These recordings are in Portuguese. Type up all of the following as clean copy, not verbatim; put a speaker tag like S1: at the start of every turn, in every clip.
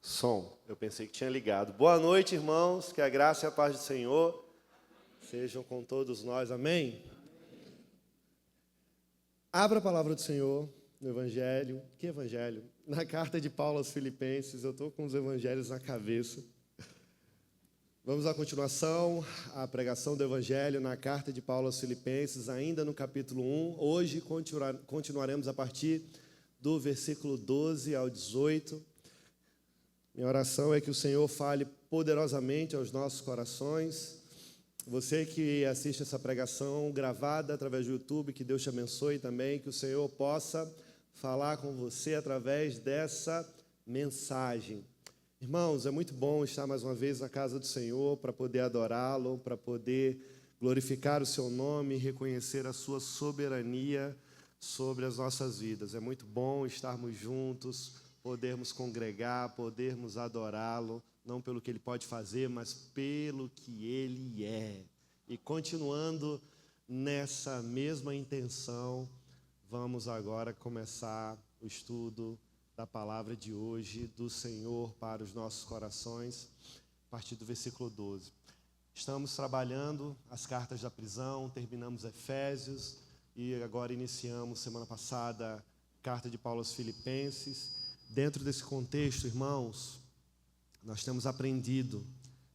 S1: Som, eu pensei que tinha ligado. Boa noite, irmãos, que a graça e a paz do Senhor sejam com todos nós, amém? Abra a palavra do Senhor no Evangelho. Que Evangelho? Na carta de Paulo aos Filipenses, eu estou com os Evangelhos na cabeça. Vamos à continuação, a pregação do Evangelho na carta de Paulo aos Filipenses, ainda no capítulo 1. Hoje continuaremos a partir do versículo 12 ao 18. Minha oração é que o Senhor fale poderosamente aos nossos corações. Você que assiste essa pregação gravada através do YouTube, que Deus te abençoe também, que o Senhor possa falar com você através dessa mensagem. Irmãos, é muito bom estar mais uma vez na casa do Senhor para poder adorá-lo, para poder glorificar o seu nome e reconhecer a sua soberania sobre as nossas vidas. É muito bom estarmos juntos, podermos congregar, podermos adorá-lo, não pelo que ele pode fazer, mas pelo que ele é. E continuando nessa mesma intenção, vamos agora começar o estudo da palavra de hoje, do Senhor para os nossos corações, a partir do versículo 12. Estamos trabalhando as cartas da prisão, terminamos Efésios e agora iniciamos, semana passada, a carta de Paulo aos Filipenses. Dentro desse contexto, irmãos, nós temos aprendido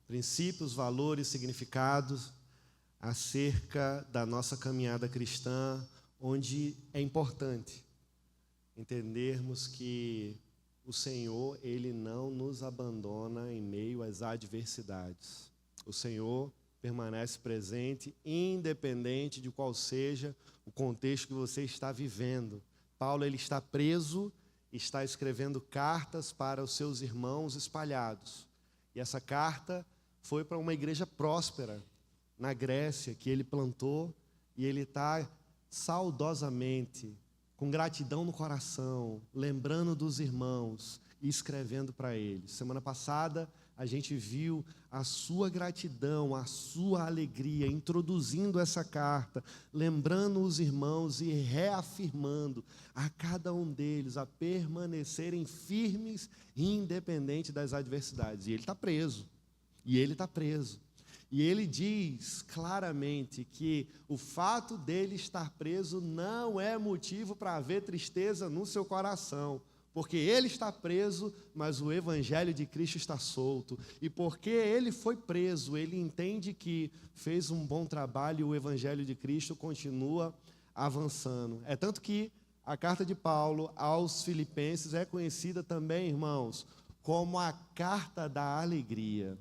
S1: princípios, valores, significados acerca da nossa caminhada cristã, onde é importante entendermos que o Senhor, Ele não nos abandona em meio às adversidades. O Senhor permanece presente, independente de qual seja o contexto que você está vivendo. Paulo, ele está preso, está escrevendo cartas para os seus irmãos espalhados. E essa carta foi para uma igreja próspera na Grécia, que ele plantou, e ele está saudosamente, com gratidão no coração, lembrando dos irmãos e escrevendo para eles. Semana passada, a gente viu a sua gratidão, a sua alegria, introduzindo essa carta, lembrando os irmãos e reafirmando a cada um deles a permanecerem firmes, independente das adversidades. E ele está preso. E ele diz claramente que o fato dele estar preso não é motivo para haver tristeza no seu coração. Porque ele está preso, mas o Evangelho de Cristo está solto. E porque ele foi preso, ele entende que fez um bom trabalho e o Evangelho de Cristo continua avançando. É tanto que a carta de Paulo aos Filipenses é conhecida também, irmãos, como a carta da alegria.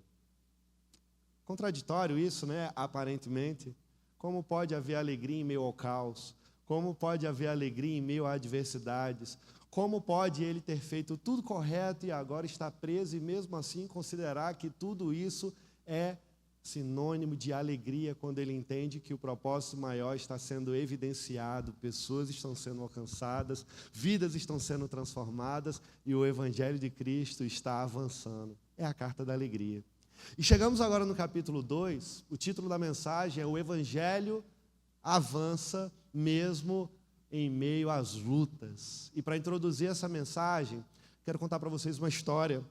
S1: Contraditório isso, né? Aparentemente. Como pode haver alegria em meio ao caos? Como pode haver alegria em meio a adversidades? Como pode ele ter feito tudo correto e agora está preso e mesmo assim considerar que tudo isso é sinônimo de alegria quando ele entende que o propósito maior está sendo evidenciado, pessoas estão sendo alcançadas, vidas estão sendo transformadas e o Evangelho de Cristo está avançando. É a carta da alegria. E chegamos agora no capítulo 2, o título da mensagem é O Evangelho Avança Mesmo em Meio às Lutas. E para introduzir essa mensagem, quero contar para vocês uma história.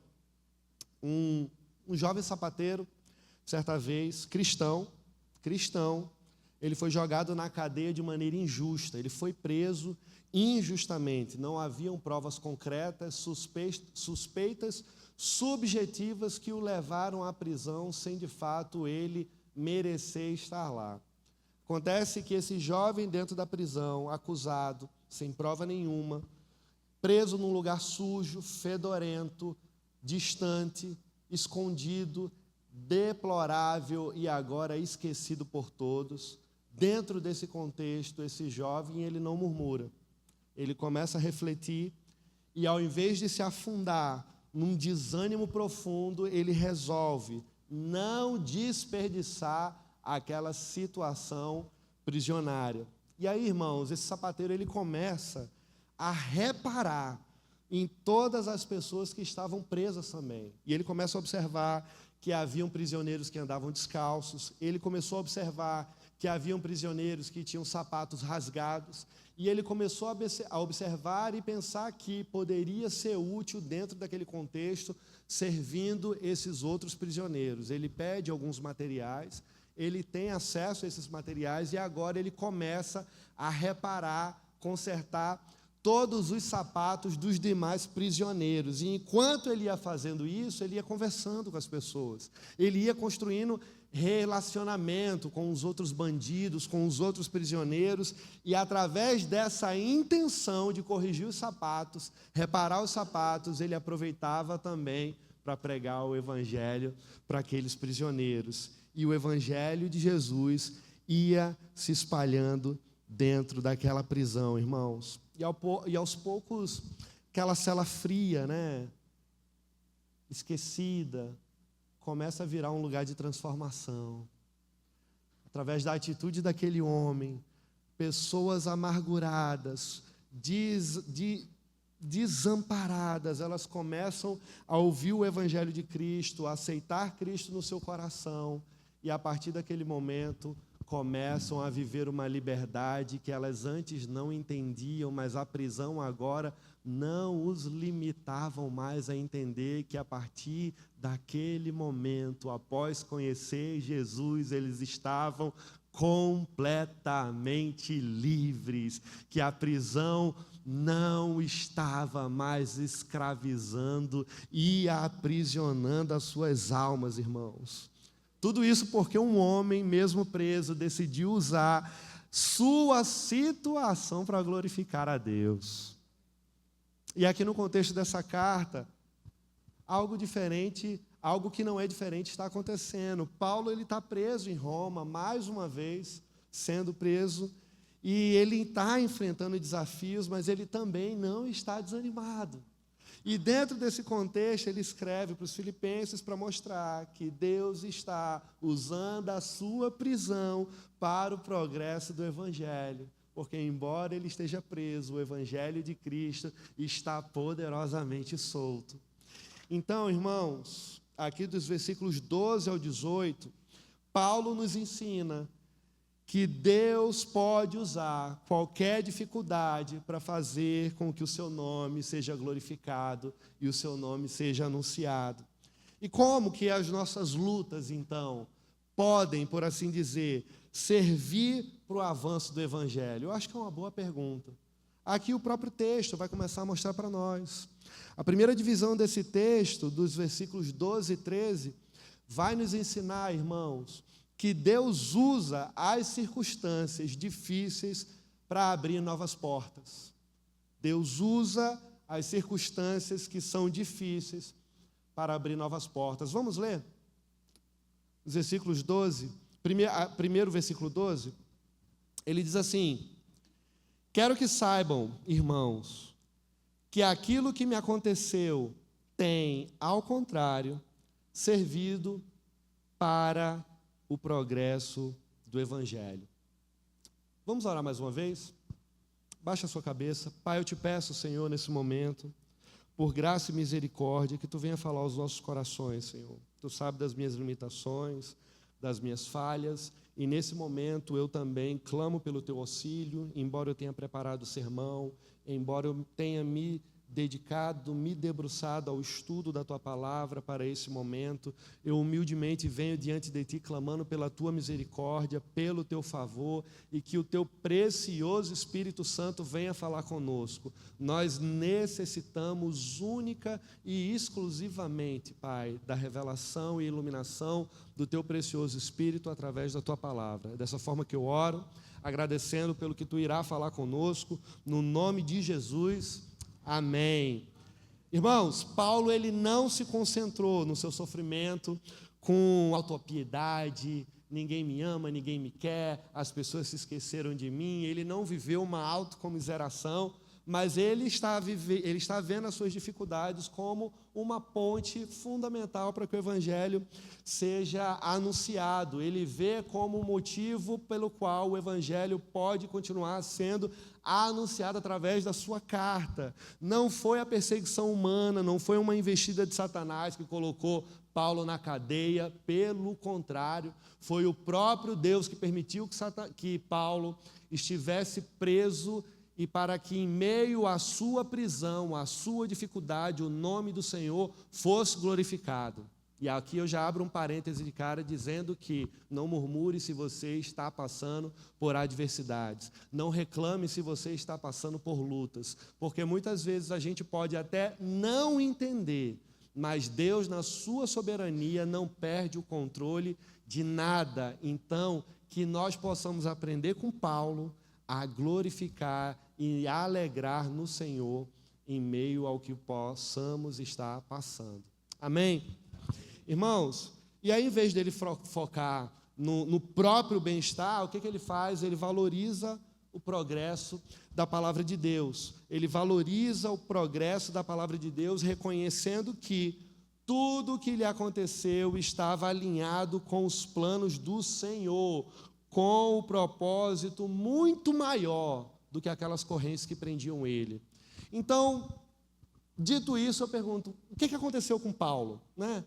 S1: Um jovem sapateiro, certa vez, cristão, ele foi jogado na cadeia de maneira injusta, ele foi preso injustamente, não haviam provas concretas, suspeitas, subjetivas que o levaram à prisão sem de fato ele merecer estar lá. Acontece que esse jovem dentro da prisão, acusado, sem prova nenhuma, preso num lugar sujo, fedorento, distante, escondido, deplorável e agora esquecido por todos. Dentro desse contexto, esse jovem, ele não murmura. Ele começa a refletir e ao invés de se afundar num desânimo profundo, ele resolve não desperdiçar aquela situação prisionária. E aí, irmãos, esse sapateiro ele começa a reparar em todas as pessoas que estavam presas também. E ele começa a observar que haviam prisioneiros que andavam descalços. Ele começou a observar que haviam prisioneiros que tinham sapatos rasgados, e ele começou a observar e pensar que poderia ser útil dentro daquele contexto, servindo esses outros prisioneiros. Ele pede alguns materiais, ele tem acesso a esses materiais, e agora ele começa a reparar, consertar todos os sapatos dos demais prisioneiros. E enquanto ele ia fazendo isso, ele ia conversando com as pessoas. Ele ia construindo relacionamento com os outros bandidos, com os outros prisioneiros, e através dessa intenção de corrigir os sapatos, reparar os sapatos, ele aproveitava também para pregar o evangelho para aqueles prisioneiros. E o evangelho de Jesus ia se espalhando dentro daquela prisão, irmãos. E aos poucos, aquela cela fria, esquecida, começa a virar um lugar de transformação. Através da atitude daquele homem, pessoas amarguradas, desamparadas, elas começam a ouvir o evangelho de Cristo, a aceitar Cristo no seu coração, e a partir daquele momento começam a viver uma liberdade que elas antes não entendiam, mas a prisão agora não os limitavam mais a entender que a partir daquele momento, após conhecer Jesus, eles estavam completamente livres, que a prisão não estava mais escravizando e aprisionando as suas almas, irmãos. Tudo isso porque um homem, mesmo preso, decidiu usar sua situação para glorificar a Deus. E aqui no contexto dessa carta, algo diferente, algo que não é diferente está acontecendo. Paulo está preso em Roma, mais uma vez, sendo preso, e ele está enfrentando desafios, mas ele também não está desanimado. E dentro desse contexto, ele escreve para os filipenses para mostrar que Deus está usando a sua prisão para o progresso do evangelho. Porque, embora ele esteja preso, o evangelho de Cristo está poderosamente solto. Então, irmãos, aqui dos versículos 12 ao 18, Paulo nos ensina que Deus pode usar qualquer dificuldade para fazer com que o seu nome seja glorificado e o seu nome seja anunciado. E como que as nossas lutas, então, podem, por assim dizer, servir para o avanço do evangelho? Eu acho que é uma boa pergunta. Aqui o próprio texto vai começar a mostrar para nós. A primeira divisão desse texto, dos versículos 12 e 13, vai nos ensinar, irmãos, que Deus usa as circunstâncias difíceis para abrir novas portas. Deus usa as circunstâncias que são difíceis para abrir novas portas. Vamos ler? Os versículos 12, primeiro versículo 12, ele diz assim: quero que saibam, irmãos, que aquilo que me aconteceu tem, ao contrário, servido para o progresso do evangelho. Vamos orar mais uma vez? Baixa a sua cabeça. Pai, eu te peço, Senhor, nesse momento, por graça e misericórdia, que Tu venha falar aos nossos corações, Senhor. Tu sabes das minhas limitações, das minhas falhas, e nesse momento eu também clamo pelo Teu auxílio, embora eu tenha preparado o sermão, embora eu tenha me dedicado, me debruçado ao estudo da Tua palavra para esse momento, eu humildemente venho diante de Ti clamando pela Tua misericórdia, pelo Teu favor, e que o Teu precioso Espírito Santo venha falar conosco. Nós necessitamos única e exclusivamente, Pai, da revelação e iluminação do Teu precioso Espírito através da Tua palavra. É dessa forma que eu oro, agradecendo pelo que Tu irá falar conosco, no nome de Jesus. Amém. Irmãos, Paulo ele não se concentrou no seu sofrimento com autopiedade, ninguém me ama, ninguém me quer, as pessoas se esqueceram de mim. Ele não viveu uma autocomiseração, mas ele está vendo as suas dificuldades como uma ponte fundamental para que o evangelho seja anunciado. Ele vê como um motivo pelo qual o evangelho pode continuar sendo anunciado através da sua carta. Não foi a perseguição humana, não foi uma investida de Satanás que colocou Paulo na cadeia, pelo contrário, foi o próprio Deus que permitiu que Paulo estivesse preso e para que em meio à sua prisão, à sua dificuldade, o nome do Senhor fosse glorificado. E aqui eu já abro um parêntese de cara dizendo que não murmure se você está passando por adversidades. Não reclame se você está passando por lutas, porque muitas vezes a gente pode até não entender, mas Deus, na sua soberania, não perde o controle de nada. Então, que nós possamos aprender com Paulo a glorificar e a alegrar no Senhor em meio ao que possamos estar passando. Amém? Irmãos, e aí, em vez dele focar no próprio bem-estar, o que ele faz? Ele valoriza o progresso da palavra de Deus. Ele valoriza o progresso da palavra de Deus, reconhecendo que tudo o que lhe aconteceu estava alinhado com os planos do Senhor, com o propósito muito maior do que aquelas correntes que prendiam ele. Então, dito isso, eu pergunto, o que aconteceu com Paulo, né?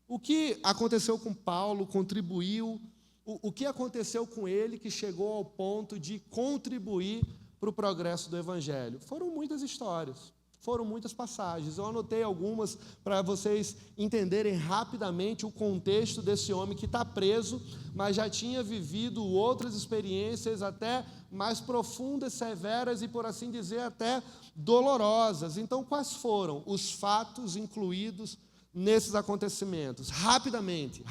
S1: O que aconteceu com Paulo contribuiu, o que aconteceu com ele que chegou ao ponto de contribuir para o progresso do Evangelho? Foram muitas histórias, foram muitas passagens. Eu anotei algumas para vocês entenderem rapidamente o contexto desse homem que está preso, mas já tinha vivido outras experiências até mais profundas, severas e, por assim dizer, até dolorosas. Então, quais foram os fatos incluídos nesses acontecimentos? Rapidamente,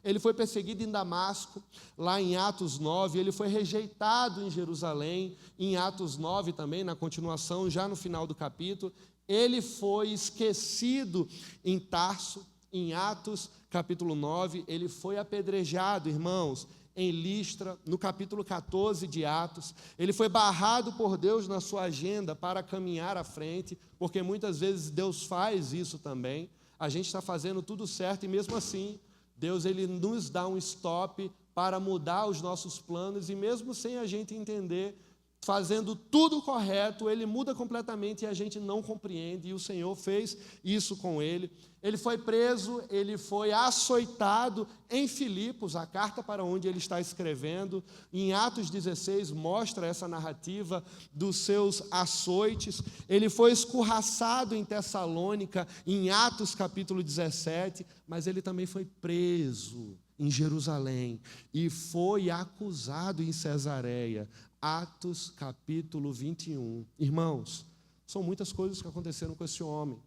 S1: ele foi perseguido em Damasco, lá em Atos 9, ele foi rejeitado em Jerusalém, em Atos 9 também, na continuação, já no final do capítulo, ele foi esquecido em Tarso, em Atos capítulo 9, ele foi apedrejado, irmãos, em Listra, no capítulo 14 de Atos, ele foi barrado por Deus na sua agenda para caminhar à frente, porque muitas vezes Deus faz isso também. A gente está fazendo tudo certo e mesmo assim, Deus ele nos dá um stop para mudar os nossos planos e mesmo sem a gente entender, fazendo tudo correto, ele muda completamente e a gente não compreende, e o Senhor fez isso com ele. Ele foi preso, ele foi açoitado em Filipos, a carta para onde ele está escrevendo. Em Atos 16 mostra essa narrativa dos seus açoites. Ele foi escorraçado em Tessalônica, em Atos capítulo 17, mas ele também foi preso em Jerusalém e foi acusado em Cesareia. Atos capítulo 21. Irmãos, são muitas coisas que aconteceram com esse homem.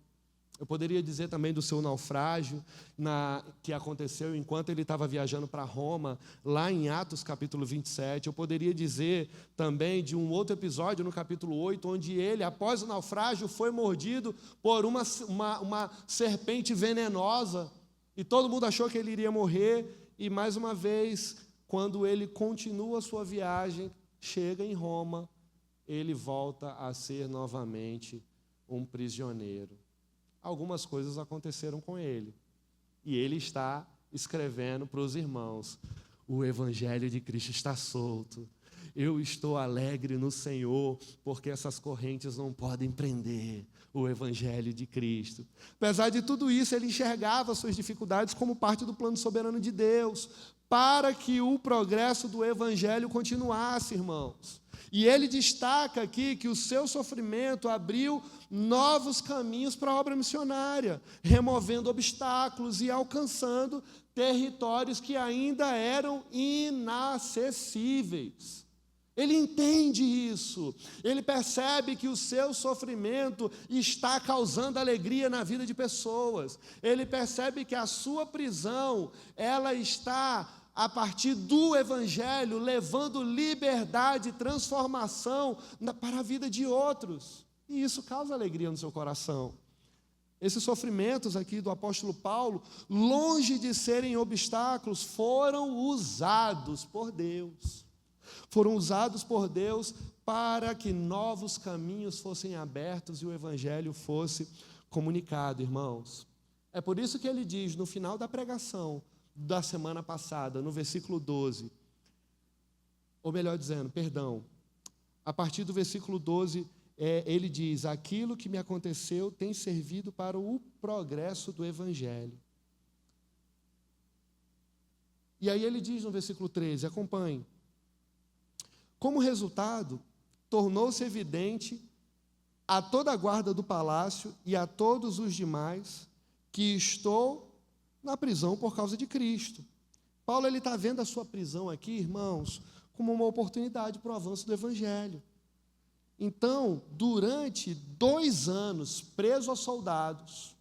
S1: Eu poderia dizer também do seu naufrágio, que aconteceu enquanto ele estava viajando para Roma, lá em Atos capítulo 27. Eu poderia dizer também de um outro episódio no capítulo 8, onde ele, após o naufrágio, foi mordido por uma serpente venenosa, e todo mundo achou que ele iria morrer, e mais uma vez, quando ele continua a sua viagem, chega em Roma, ele volta a ser novamente um prisioneiro. Algumas coisas aconteceram com ele, e ele está escrevendo para os irmãos: o Evangelho de Cristo está solto, eu estou alegre no Senhor, porque essas correntes não podem prender o Evangelho de Cristo. Apesar de tudo isso, ele enxergava suas dificuldades como parte do plano soberano de Deus, para que o progresso do Evangelho continuasse, irmãos. E ele destaca aqui que o seu sofrimento abriu novos caminhos para a obra missionária, removendo obstáculos e alcançando territórios que ainda eram inacessíveis. Ele entende isso, ele percebe que o seu sofrimento está causando alegria na vida de pessoas, ele percebe que a sua prisão, ela está, a partir do Evangelho, levando liberdade e transformação para a vida de outros, e isso causa alegria no seu coração. Esses sofrimentos aqui do apóstolo Paulo, longe de serem obstáculos, foram usados por Deus. Foram usados por Deus para que novos caminhos fossem abertos e o Evangelho fosse comunicado, irmãos. É por isso que ele diz, no final da pregação da semana passada, no versículo 12, ou melhor dizendo, perdão, a partir do versículo 12, ele diz: aquilo que me aconteceu tem servido para o progresso do Evangelho. E aí ele diz no versículo 13, acompanhe. Como resultado, tornou-se evidente a toda a guarda do palácio e a todos os demais que estou na prisão por causa de Cristo. Paulo está vendo a sua prisão aqui, irmãos, como uma oportunidade para o avanço do Evangelho. Então, durante 2 anos, preso a soldados,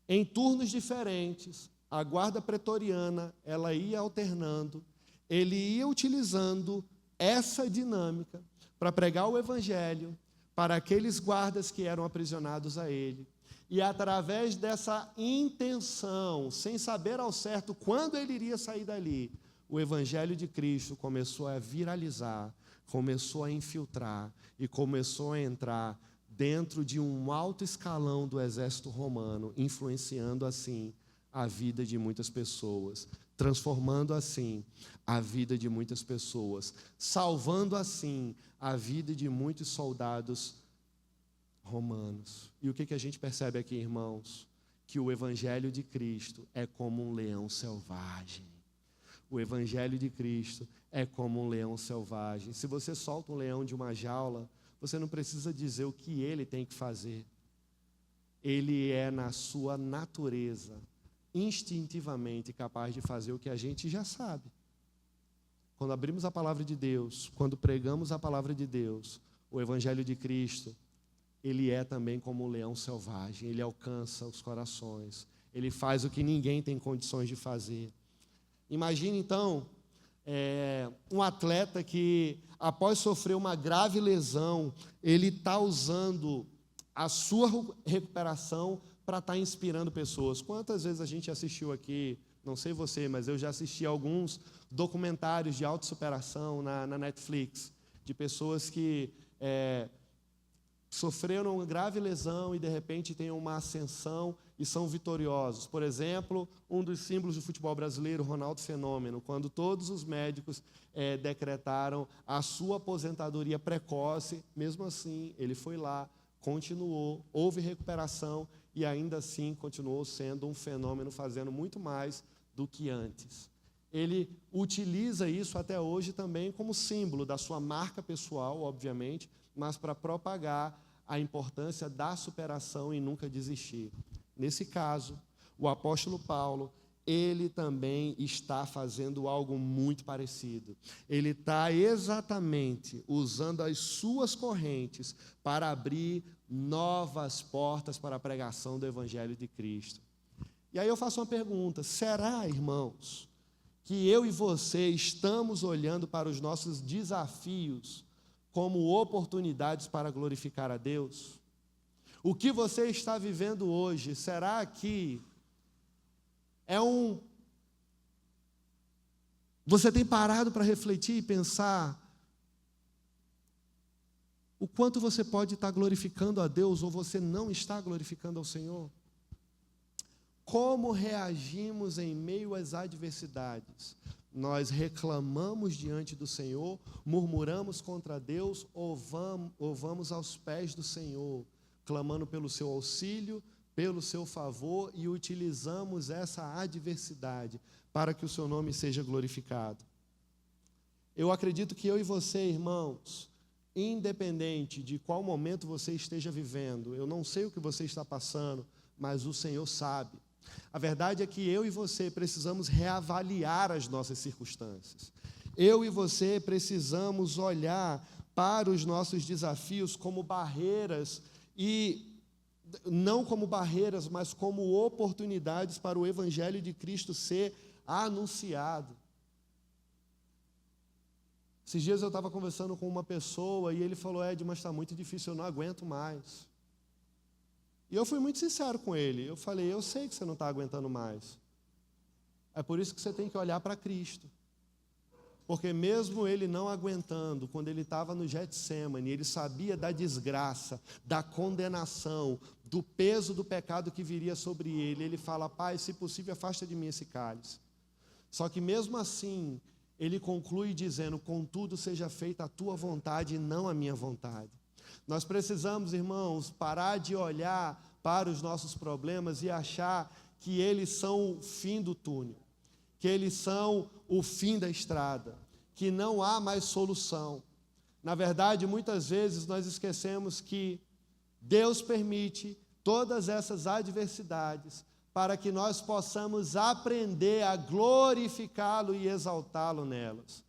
S1: em turnos diferentes, a guarda pretoriana, ela ia alternando, ele ia utilizando essa dinâmica para pregar o Evangelho para aqueles guardas que eram aprisionados a ele. E através dessa intenção, sem saber ao certo quando ele iria sair dali, o Evangelho de Cristo começou a viralizar, começou a infiltrar e começou a entrar dentro de um alto escalão do exército romano, influenciando assim a vida de muitas pessoas, transformando assim a vida de muitas pessoas, salvando assim a vida de muitos soldados romanos. E o que a gente percebe aqui, irmãos? Que o Evangelho de Cristo é como um leão selvagem. O Evangelho de Cristo é como um leão selvagem. Se você solta um leão de uma jaula, você não precisa dizer o que ele tem que fazer. Ele é, na sua natureza, instintivamente capaz de fazer o que a gente já sabe. Quando abrimos a palavra de Deus, quando pregamos a palavra de Deus, o Evangelho de Cristo, ele é também como um leão selvagem, ele alcança os corações, ele faz o que ninguém tem condições de fazer. Imagine então, um atleta que, após sofrer uma grave lesão, ele está usando a sua recuperação para estar inspirando pessoas. Quantas vezes a gente assistiu aqui, não sei você, mas eu já assisti alguns documentários de autossuperação na Netflix, de pessoas que sofreram uma grave lesão e de repente têm uma ascensão e são vitoriosos. Por exemplo, um dos símbolos do futebol brasileiro, Ronaldo Fenômeno, quando todos os médicos decretaram a sua aposentadoria precoce, mesmo assim, ele foi lá, continuou, houve recuperação e ainda assim continuou sendo um fenômeno, fazendo muito mais do que antes. Ele utiliza isso até hoje também como símbolo da sua marca pessoal, obviamente, mas para propagar a importância da superação e nunca desistir. Nesse caso, o apóstolo Paulo, ele também está fazendo algo muito parecido. Ele está exatamente usando as suas correntes para abrir novas portas para a pregação do Evangelho de Cristo. E aí eu faço uma pergunta: será, irmãos, que eu e você estamos olhando para os nossos desafios como oportunidades para glorificar a Deus? O que você está vivendo hoje, será que você tem parado para refletir e pensar o quanto você pode estar glorificando a Deus ou você não está glorificando ao Senhor? Como reagimos em meio às adversidades? Nós reclamamos diante do Senhor, murmuramos contra Deus ou vamos aos pés do Senhor, clamando pelo seu auxílio, pelo seu favor e utilizamos essa adversidade para que o seu nome seja glorificado? Eu acredito que eu e você, irmãos, independente de qual momento você esteja vivendo, eu não sei o que você está passando, mas o Senhor sabe. A verdade é que eu e você precisamos reavaliar as nossas circunstâncias. Eu e você precisamos olhar para os nossos desafios como barreiras, e não como barreiras, mas como oportunidades para o Evangelho de Cristo ser anunciado. Esses dias eu estava conversando com uma pessoa e ele falou: Ed, mas está muito difícil, eu não aguento mais. E eu fui muito sincero com ele. Eu falei: eu sei que você não está aguentando mais. É por isso que você tem que olhar para Cristo. Porque mesmo ele não aguentando, quando ele estava no Getsemane, ele sabia da desgraça, da condenação, do peso do pecado que viria sobre ele. Ele fala: Pai, se possível, afasta de mim esse cálice. Só que mesmo assim, ele conclui dizendo: contudo, seja feita a tua vontade e não a minha vontade. Nós precisamos, irmãos, parar de olhar para os nossos problemas e achar que eles são o fim do túnel, que eles são o fim da estrada, que não há mais solução. Na verdade, muitas vezes nós esquecemos que Deus permite todas essas adversidades para que nós possamos aprender a glorificá-lo e exaltá-lo nelas.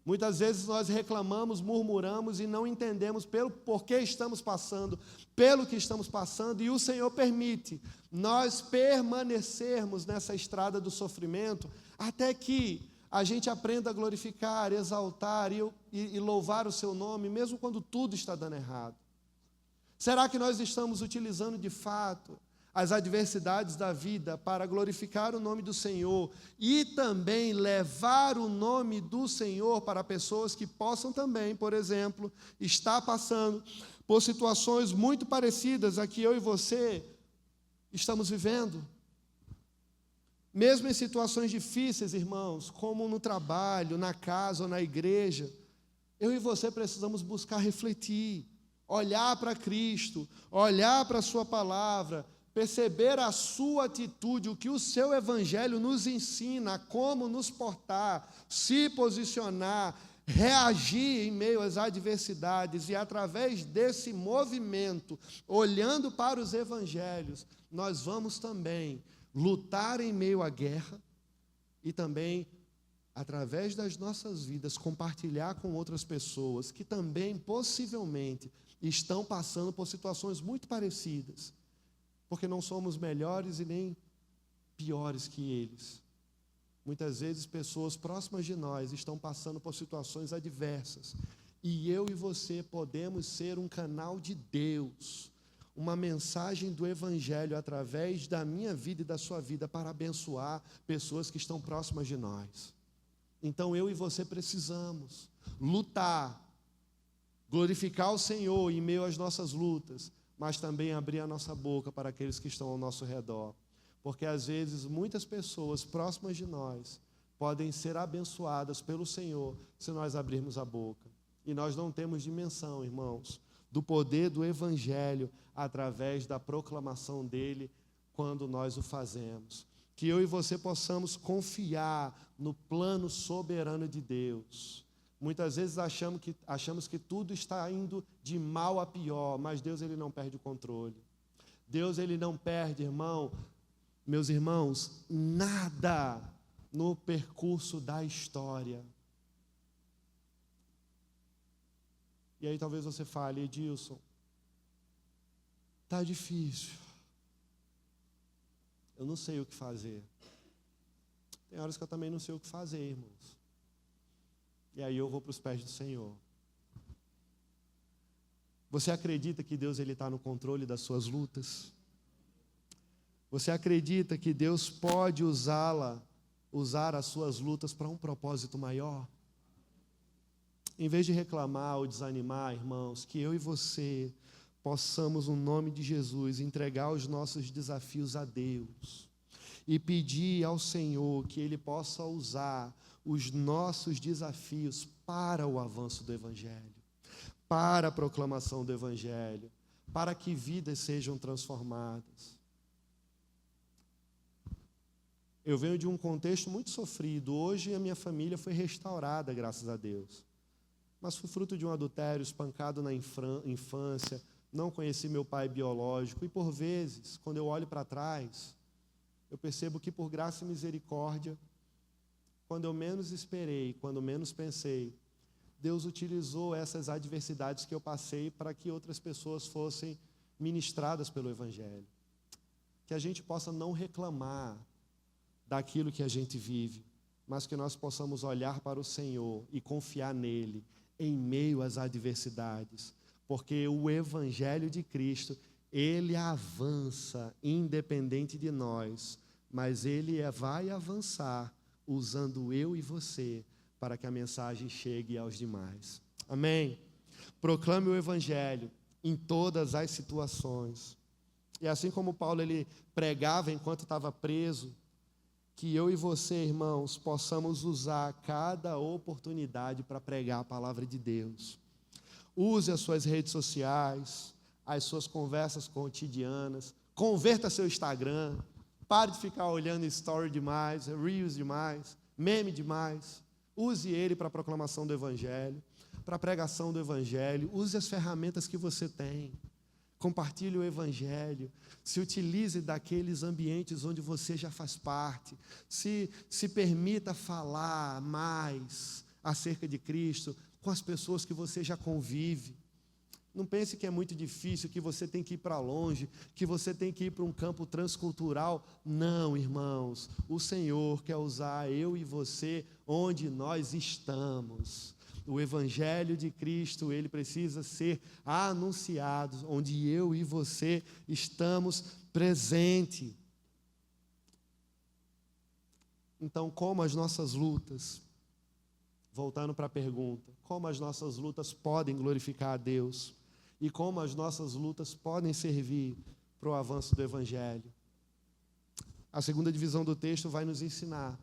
S1: Muitas vezes nós reclamamos, murmuramos e não entendemos por que estamos passando, pelo que estamos passando, e o Senhor permite nós permanecermos nessa estrada do sofrimento até que a gente aprenda a glorificar, exaltar e louvar o seu nome, mesmo quando tudo está dando errado. Será que nós estamos utilizando de fato as adversidades da vida para glorificar o nome do Senhor e também levar o nome do Senhor para pessoas que possam também, por exemplo, estar passando por situações muito parecidas a que eu e você estamos vivendo? Mesmo em situações difíceis, irmãos, como no trabalho, na casa ou na igreja, eu e você precisamos buscar refletir, olhar para Cristo, olhar para a sua palavra, perceber a sua atitude, o que o seu evangelho nos ensina, como nos portar, se posicionar, reagir em meio às adversidades, e através desse movimento, olhando para os evangelhos, nós vamos também lutar em meio à guerra e também, através das nossas vidas, compartilhar com outras pessoas que também, possivelmente, estão passando por situações muito parecidas, porque não somos melhores e nem piores que eles. Muitas vezes, pessoas próximas de nós estão passando por situações adversas, e eu e você podemos ser um canal de Deus, uma mensagem do Evangelho através da minha vida e da sua vida para abençoar pessoas que estão próximas de nós. Então, eu e você precisamos lutar, glorificar o Senhor em meio às nossas lutas, mas também abrir a nossa boca para aqueles que estão ao nosso redor. Porque, às vezes, muitas pessoas próximas de nós podem ser abençoadas pelo Senhor se nós abrirmos a boca. E nós não temos dimensão, irmãos, do poder do Evangelho através da proclamação dele quando nós o fazemos. Que eu e você possamos confiar no plano soberano de Deus. Muitas vezes achamos que tudo está indo de mal a pior, mas Deus, ele não perde o controle. Deus, ele não perde, meus irmãos, nada no percurso da história. E aí talvez você fale: Edilson, está difícil, eu não sei o que fazer. Tem horas que eu também não sei o que fazer, irmãos. E aí eu vou para os pés do Senhor. Você acredita que Deus está no controle das suas lutas? Você acredita que Deus pode usar as suas lutas para um propósito maior? Em vez de reclamar ou desanimar, irmãos, que eu e você possamos, no nome de Jesus, entregar os nossos desafios a Deus e pedir ao Senhor que Ele possa usar os nossos desafios para o avanço do Evangelho, para a proclamação do Evangelho, para que vidas sejam transformadas. Eu venho de um contexto muito sofrido. Hoje a minha família foi restaurada, graças a Deus. Mas fui fruto de um adultério, espancado na infância, não conheci meu pai biológico, e por vezes, quando eu olho para trás, eu percebo que por graça e misericórdia, quando eu menos esperei, quando menos pensei, Deus utilizou essas adversidades que eu passei para que outras pessoas fossem ministradas pelo Evangelho. Que a gente possa não reclamar daquilo que a gente vive, mas que nós possamos olhar para o Senhor e confiar nele em meio às adversidades, porque o Evangelho de Cristo, ele avança independente de nós, mas ele vai avançar usando eu e você para que a mensagem chegue aos demais. Amém? Proclame o Evangelho em todas as situações. E assim como Paulo ele pregava enquanto estava preso, que eu e você, irmãos, possamos usar cada oportunidade para pregar a palavra de Deus. Use as suas redes sociais, as suas conversas cotidianas, converta seu Instagram, Pare de ficar olhando story demais, reels demais, meme demais. Use ele para a proclamação do Evangelho, para a pregação do Evangelho. Use as ferramentas que você tem. Compartilhe o Evangelho. Se utilize daqueles ambientes onde você já faz parte. Se permita falar mais acerca de Cristo com as pessoas que você já convive. Não pense que é muito difícil, que você tem que ir para longe, que você tem que ir para um campo transcultural. Não, irmãos. O Senhor quer usar eu e você onde nós estamos. O Evangelho de Cristo, ele precisa ser anunciado, onde eu e você estamos presentes. Então, como as nossas lutas, voltando para a pergunta, como as nossas lutas podem glorificar a Deus? E como as nossas lutas podem servir para o avanço do Evangelho? A segunda divisão do texto vai nos ensinar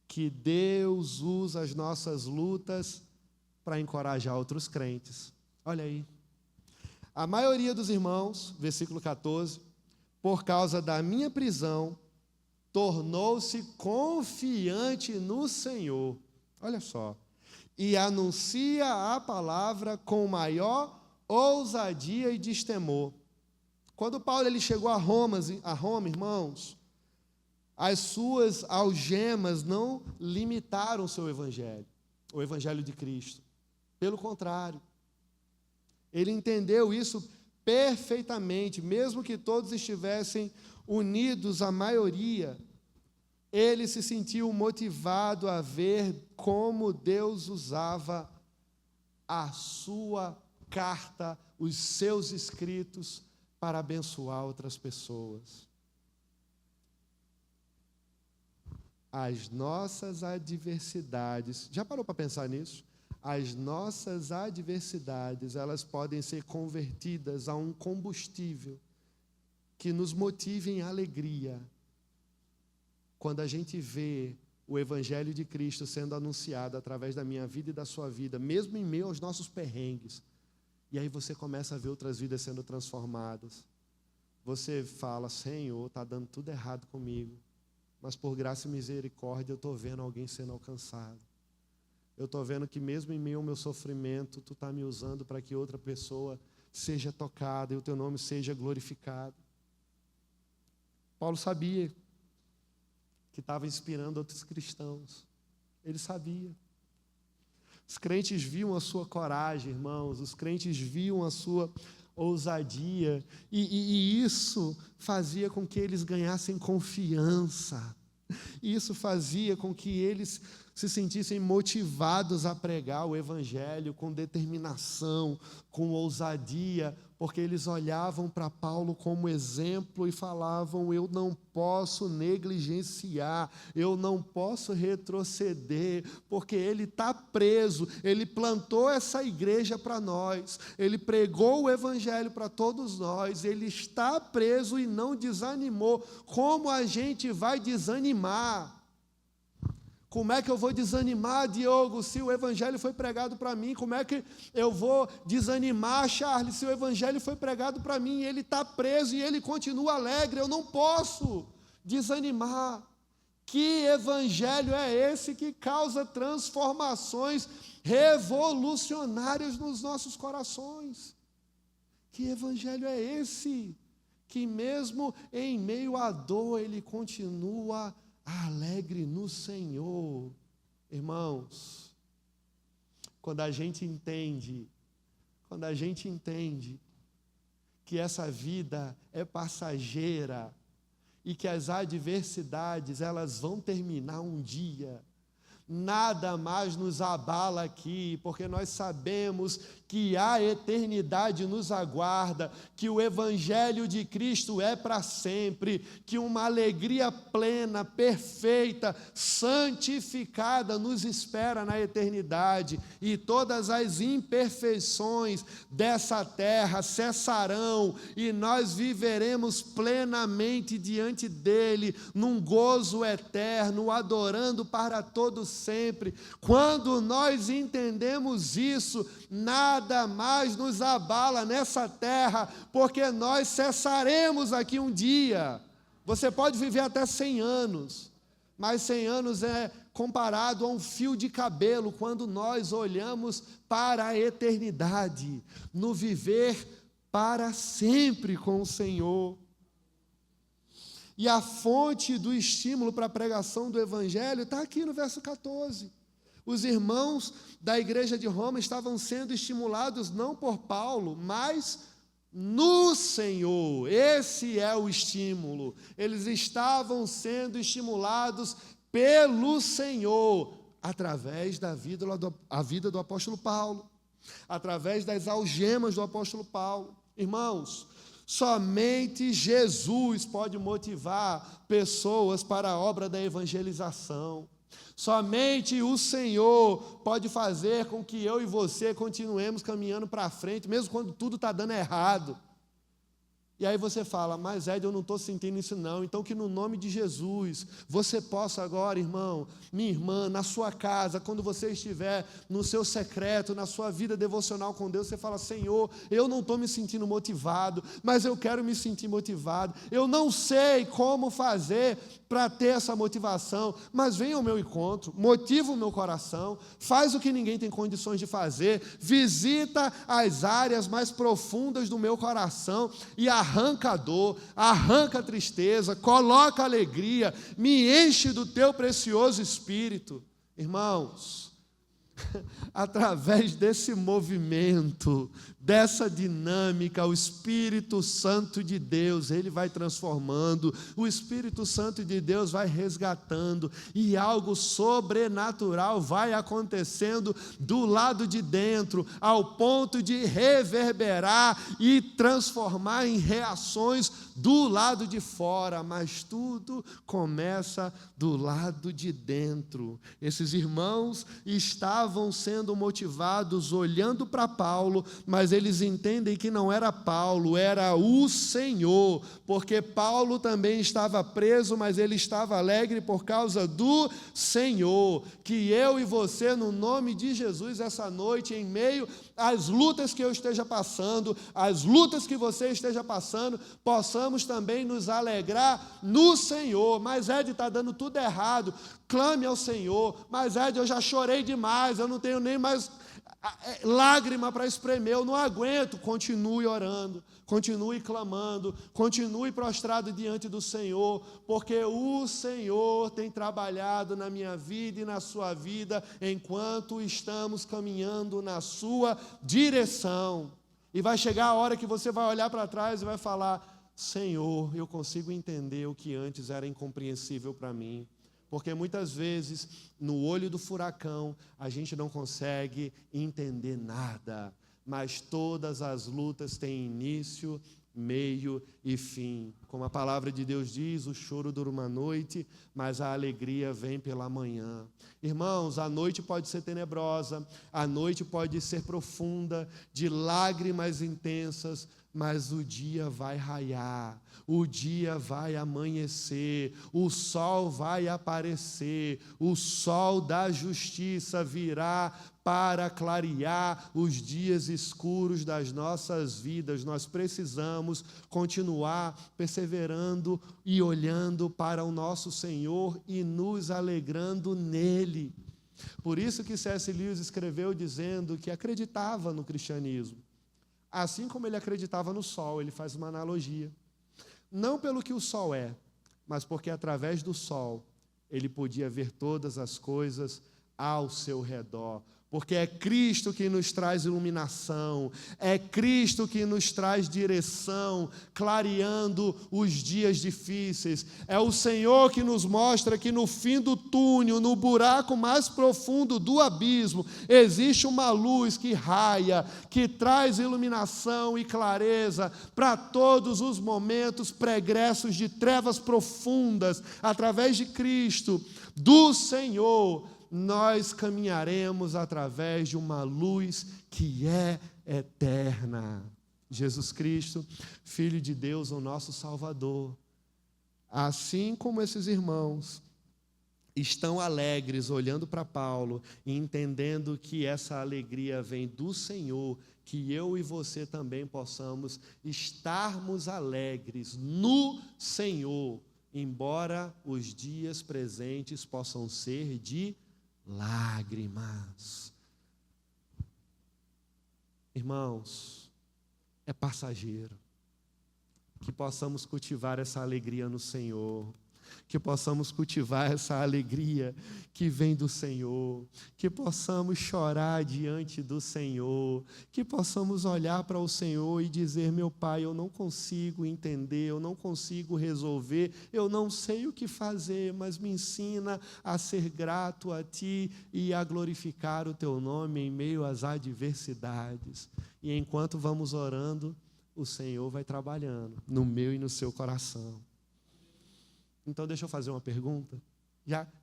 S1: que Deus usa as nossas lutas para encorajar outros crentes. Olha aí. A maioria dos irmãos, versículo 14, por causa da minha prisão, tornou-se confiante no Senhor. Olha só. E anuncia a palavra com maior ousadia e destemor. Quando Paulo ele chegou a Roma, irmãos, as suas algemas não limitaram o seu evangelho, o evangelho de Cristo. Pelo contrário, ele entendeu isso perfeitamente, mesmo que todos estivessem unidos, a maioria, ele se sentiu motivado a ver como Deus usava a sua carta, os seus escritos, para abençoar outras pessoas. As nossas adversidades, já parou para pensar nisso? As nossas adversidades, elas podem ser convertidas a um combustível que nos motive em alegria. Quando a gente vê o Evangelho de Cristo sendo anunciado através da minha vida e da sua vida, mesmo em meio aos nossos perrengues, e aí você começa a ver outras vidas sendo transformadas. Você fala, Senhor, está dando tudo errado comigo, mas por graça e misericórdia eu estou vendo alguém sendo alcançado. Eu estou vendo que mesmo em meio ao meu sofrimento, Tu está me usando para que outra pessoa seja tocada e o Teu nome seja glorificado. Paulo sabia que estava inspirando outros cristãos. Ele sabia. Os crentes viam a sua coragem, irmãos. Os crentes viam a sua ousadia. E isso fazia com que eles ganhassem confiança. Isso fazia com que eles se sentissem motivados a pregar o Evangelho com determinação, com ousadia, porque eles olhavam para Paulo como exemplo e falavam, eu não posso negligenciar, eu não posso retroceder, porque ele está preso, ele plantou essa igreja para nós, ele pregou o Evangelho para todos nós, ele está preso e não desanimou. Como a gente vai desanimar? Como é que eu vou desanimar, Diogo, se o Evangelho foi pregado para mim? Como é que eu vou desanimar, Charles, se o Evangelho foi pregado para mim e ele está preso e ele continua alegre? Eu não posso desanimar. Que Evangelho é esse que causa transformações revolucionárias nos nossos corações? Que Evangelho é esse que mesmo em meio à dor ele continua alegre no Senhor? Irmãos, quando a gente entende que essa vida é passageira e que as adversidades elas vão terminar um dia, nada mais nos abala aqui, porque nós sabemos que a eternidade nos aguarda, que o Evangelho de Cristo é para sempre, que uma alegria plena, perfeita, santificada nos espera na eternidade, e todas as imperfeições dessa terra cessarão, e nós viveremos plenamente diante dele, num gozo eterno, adorando para todo sempre. Quando nós entendemos isso, nada mais nos abala nessa terra, porque nós cessaremos aqui um dia. Você pode viver até 100 anos, mas 100 anos é comparado a um fio de cabelo quando nós olhamos para a eternidade, no viver para sempre com o Senhor. E a fonte do estímulo para a pregação do Evangelho está aqui no verso 14. Os irmãos da igreja de Roma estavam sendo estimulados não por Paulo, mas no Senhor. Esse é o estímulo. Eles estavam sendo estimulados pelo Senhor, através da vida do apóstolo Paulo, através das algemas do apóstolo Paulo. Irmãos, somente Jesus pode motivar pessoas para a obra da evangelização. Somente o Senhor pode fazer com que eu e você continuemos caminhando para frente, mesmo quando tudo está dando errado. E aí você fala, mas Ed, eu não estou sentindo isso não. Então que no nome de Jesus, você possa agora, irmão, minha irmã, na sua casa, quando você estiver no seu secreto, na sua vida devocional com Deus, você fala, Senhor, eu não estou me sentindo motivado, mas eu quero me sentir motivado. Eu não sei como fazer para ter essa motivação, mas vem ao meu encontro, motiva o meu coração, faz o que ninguém tem condições de fazer, visita as áreas mais profundas do meu coração e arranca a dor, arranca a tristeza, coloca a alegria, me enche do teu precioso Espírito. Irmãos, através desse movimento, dessa dinâmica, o Espírito Santo de Deus, Ele vai transformando, o Espírito Santo de Deus vai resgatando, e algo sobrenatural vai acontecendo do lado de dentro, ao ponto de reverberar e transformar em reações do lado de fora, mas tudo começa do lado de dentro. Esses irmãos estavam sendo motivados olhando para Paulo, mas eles entendem que não era Paulo, era o Senhor, porque Paulo também estava preso, mas ele estava alegre por causa do Senhor. Que eu e você, no nome de Jesus, essa noite, em meio às lutas que eu esteja passando, às lutas que você esteja passando, possamos também nos alegrar no Senhor. Mas Ed, está dando tudo errado, clame ao Senhor. Mas Ed, eu já chorei demais, eu não tenho nem mais lágrima para espremer, eu não aguento. Continue orando, continue clamando, continue prostrado diante do Senhor, porque o Senhor tem trabalhado na minha vida e na sua vida, enquanto estamos caminhando na sua direção. E vai chegar a hora que você vai olhar para trás e vai falar, Senhor, eu consigo entender o que antes era incompreensível para mim. Porque muitas vezes, no olho do furacão, a gente não consegue entender nada. Mas todas as lutas têm início, meio e fim. Como a palavra de Deus diz, o choro dura uma noite, mas a alegria vem pela manhã. Irmãos, a noite pode ser tenebrosa, a noite pode ser profunda, de lágrimas intensas, mas o dia vai raiar, o dia vai amanhecer, o sol vai aparecer, o sol da justiça virá para clarear os dias escuros das nossas vidas. Nós precisamos continuar perseverando e olhando para o nosso Senhor e nos alegrando nele. Por isso que C.S. Lewis escreveu dizendo que acreditava no cristianismo. Assim como ele acreditava no sol, ele faz uma analogia. Não pelo que o sol é, mas porque através do sol ele podia ver todas as coisas ao seu redor. Porque é Cristo que nos traz iluminação, é Cristo que nos traz direção, clareando os dias difíceis. É o Senhor que nos mostra que no fim do túnel, no buraco mais profundo do abismo, existe uma luz que raia, que traz iluminação e clareza para todos os momentos pregressos de trevas profundas. Através de Cristo, do Senhor, nós caminharemos através de uma luz que é eterna. Jesus Cristo, Filho de Deus, o nosso Salvador. Assim como esses irmãos estão alegres olhando para Paulo e entendendo que essa alegria vem do Senhor, que eu e você também possamos estarmos alegres no Senhor, embora os dias presentes possam ser de lágrimas. Irmãos, é passageiro. Que possamos cultivar essa alegria no Senhor, que possamos cultivar essa alegria que vem do Senhor, que possamos chorar diante do Senhor, que possamos olhar para o Senhor e dizer: meu Pai, eu não consigo entender, eu não consigo resolver, eu não sei o que fazer, mas me ensina a ser grato a Ti e a glorificar o Teu nome em meio às adversidades. E enquanto vamos orando, o Senhor vai trabalhando no meu e no seu coração. Então, deixa eu fazer uma pergunta.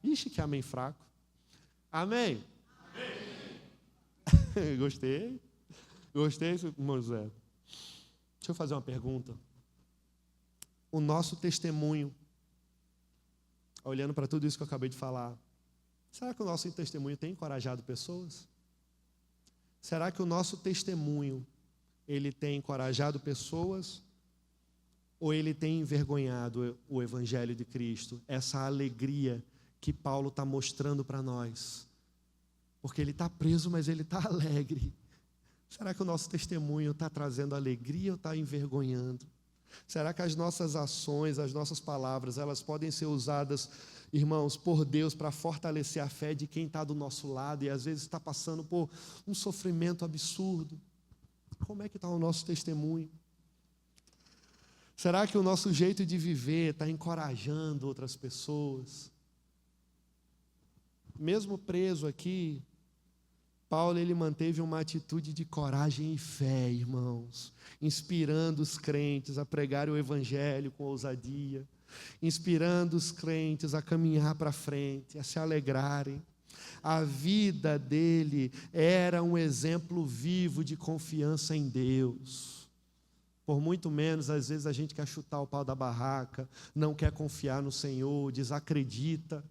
S1: Ixi, que amém fraco. Amém? Amém. Gostei, irmão José. Deixa eu fazer uma pergunta. O nosso testemunho, olhando para tudo isso que eu acabei de falar, será que o nosso testemunho tem encorajado pessoas? Será que o nosso testemunho ele tem encorajado pessoas ou ele tem envergonhado o Evangelho de Cristo? Essa alegria que Paulo está mostrando para nós. Porque ele está preso, mas ele está alegre. Será que o nosso testemunho está trazendo alegria ou está envergonhando? Será que as nossas ações, as nossas palavras, elas podem ser usadas, irmãos, por Deus para fortalecer a fé de quem está do nosso lado e às vezes está passando por um sofrimento absurdo? Como é que está o nosso testemunho? Será que o nosso jeito de viver está encorajando outras pessoas? Mesmo preso aqui, Paulo ele manteve uma atitude de coragem e fé, irmãos, inspirando os crentes a pregar o Evangelho com ousadia, inspirando os crentes a caminhar para frente, a se alegrarem. A vida dele era um exemplo vivo de confiança em Deus. Por muito menos, às vezes a gente quer chutar o pau da barraca, não quer confiar no Senhor, desacredita.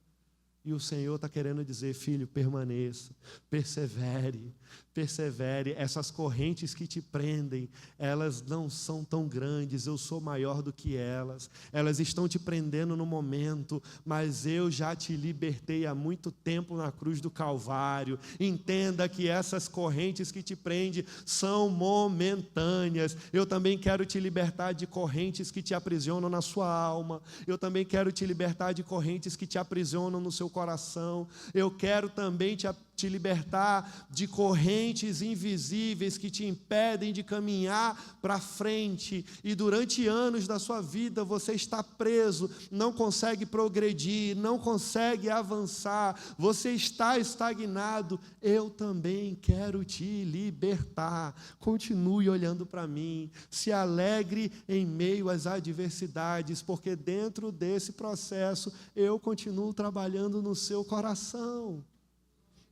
S1: E o Senhor está querendo dizer: filho, permaneça, persevere, persevere. Essas correntes que te prendem, elas não são tão grandes, eu sou maior do que elas. Elas estão te prendendo no momento, mas eu já te libertei há muito tempo na cruz do Calvário. Entenda que essas correntes que te prendem são momentâneas. Eu também quero te libertar de correntes que te aprisionam na sua alma. Eu também quero te libertar de correntes que te aprisionam no seu coração. Eu quero também te libertar de correntes invisíveis que te impedem de caminhar para frente. E durante anos da sua vida você está preso, não consegue progredir, não consegue avançar, você está estagnado. Eu também quero te libertar. Continue olhando para mim, se alegre em meio às adversidades, porque dentro desse processo eu continuo trabalhando no seu coração.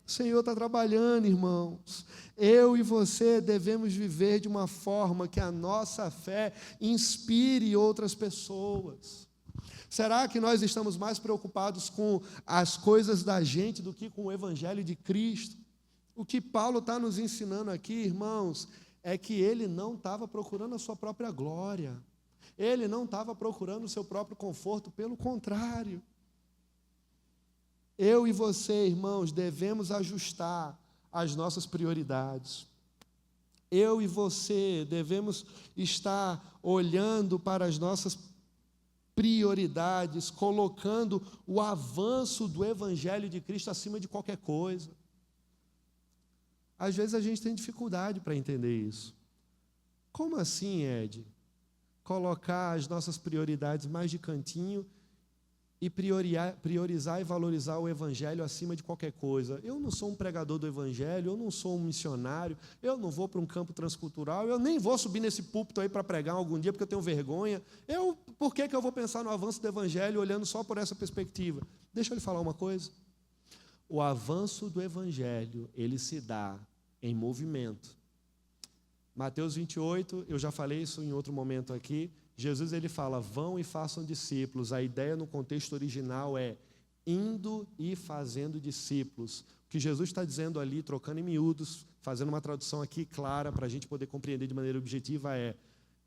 S1: O Senhor está trabalhando, irmãos. Eu e você devemos viver de uma forma que a nossa fé inspire outras pessoas. Será que nós estamos mais preocupados com as coisas da gente do que com o Evangelho de Cristo? O que Paulo está nos ensinando aqui, irmãos, é que ele não estava procurando a sua própria glória. Ele não estava procurando o seu próprio conforto, pelo contrário. Eu e você, irmãos, devemos ajustar as nossas prioridades. Eu e você devemos estar olhando para as nossas prioridades, colocando o avanço do Evangelho de Cristo acima de qualquer coisa. Às vezes a gente tem dificuldade para entender isso. Como assim, Ed? Colocar as nossas prioridades mais de cantinho e priorizar e valorizar o Evangelho acima de qualquer coisa. Eu não sou um pregador do Evangelho, eu não sou um missionário, eu não vou para um campo transcultural, eu nem vou subir nesse púlpito aí para pregar algum dia, porque eu tenho vergonha. Por que eu vou pensar no avanço do Evangelho olhando só por essa perspectiva? Deixa eu lhe falar uma coisa. O avanço do Evangelho, ele se dá em movimento. Mateus 28, eu já falei isso em outro momento aqui, Jesus ele fala: vão e façam discípulos. A ideia no contexto original é indo e fazendo discípulos. O que Jesus está dizendo ali, trocando em miúdos, fazendo uma tradução aqui clara para a gente poder compreender de maneira objetiva, é: